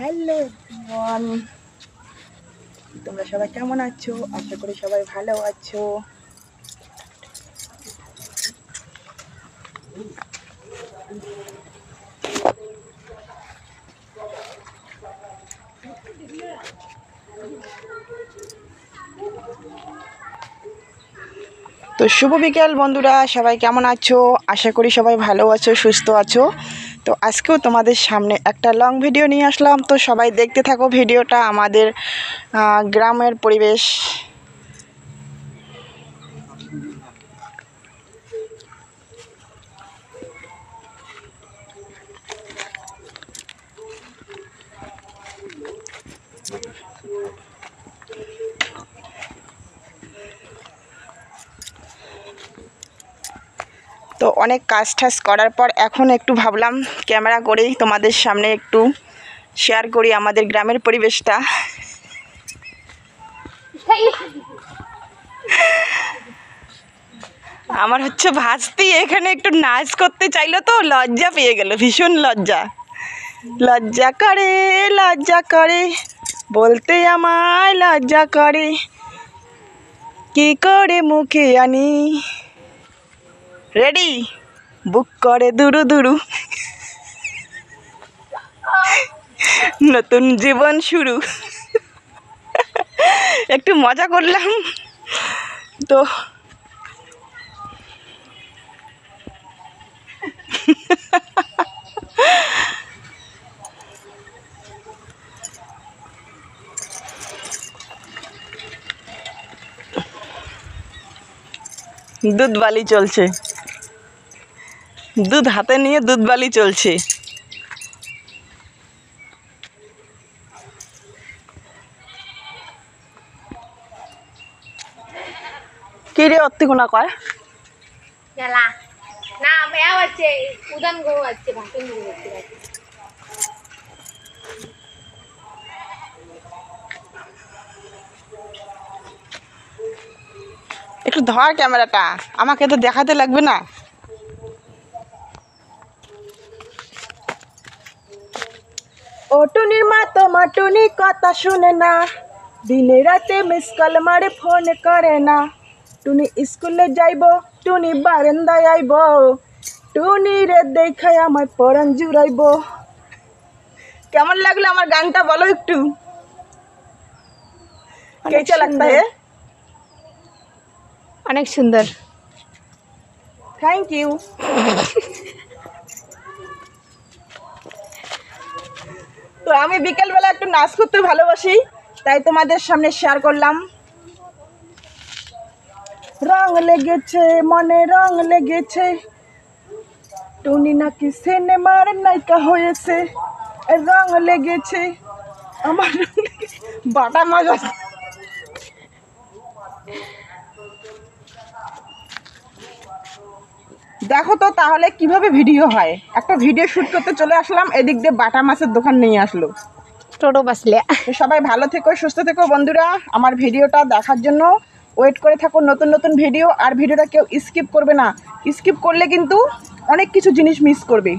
Hello everyone, তোমরা সবাই কেমন আছো? আশা করি সবাই ভালো আছো। তো শুভ বিকেল বন্ধুরা, সবাই কেমন আছো? আশা করি সবাই ভালো আছো, সুস্থ আছো। তো আজকেও তোমাদের সামনে একটা লং ভিডিও নিয়ে আসলাম। তো সবাই দেখতে থাকো ভিডিওটা, আমাদের গ্রামের পরিবেশ। তো অনেক কাজ টাজ করার পর এখন একটু ভাবলাম ক্যামেরা করেই তোমাদের সামনে একটু শেয়ার করি আমাদের গ্রামের পরিবেশটা। আমার হচ্ছে ভাস্তি এখানে একটু নাচ করতে চাইলো, তো লজ্জা পেয়ে গেল, ভীষণ লজ্জা লজ্জা করে বলতে আমায় লজ্জা করে, কি করে মুখে আনি। রেডি? বুক করে দুরু দুরু, নতুন জীবন শুরু। একটু মজা করলাম তো। দুধ বালি চলছে, দুধ হাতে নিয়ে দুধ বালি চলছে। কি রে অত্তিগুনা কয় না না মেয়াও আছে, উদান গো আছে, ভাষণ গো আছে। একটু ধর ক্যামেরাটা, আমাকে তো দেখাতে লাগবে না। ও টুনির মা তোমার টুনি কথা শুনে না, দিনে রাতে মিস কল মারে ফোন করে না। টুনি স্কুলে যাইব, টুনি বারান্দায় আইব, টুনি রে দেখে আমার পরাণ জুড়াইব। কেমন লাগলো আমার গানটা বলো একটু? कैसा लगता है? অনেক সুন্দর। Thank you. তো আমি বিকেলবেলা একটু নাচ করতে ভালোবাসি, তাই তোমাদের সামনে শেয়ার করলাম। রং লেগেছে মনে, রং লেগেছে, টুনি নাকি সিনেমার নায়িকা হয়েছে। রং লেগেছে আমার, বাটা মজা। দেখো তো তাহলে কিভাবে ভিডিও হয়। একটা ভিডিও শুট করতে চলে আসলাম, এদিক দিয়ে বাটা মাছের দোকান নিয়ে আসলো। টোটো বাসলে। তো সবাই ভালো থেকো, সুস্থ থেকো বন্ধুরা। আমার ভিডিওটা দেখার জন্য ওয়েট করে থাকো নতুন নতুন ভিডিও। আর ভিডিওটা কেউ স্কিপ করবে না, স্কিপ করলে কিন্তু অনেক কিছু জিনিস মিস করবে।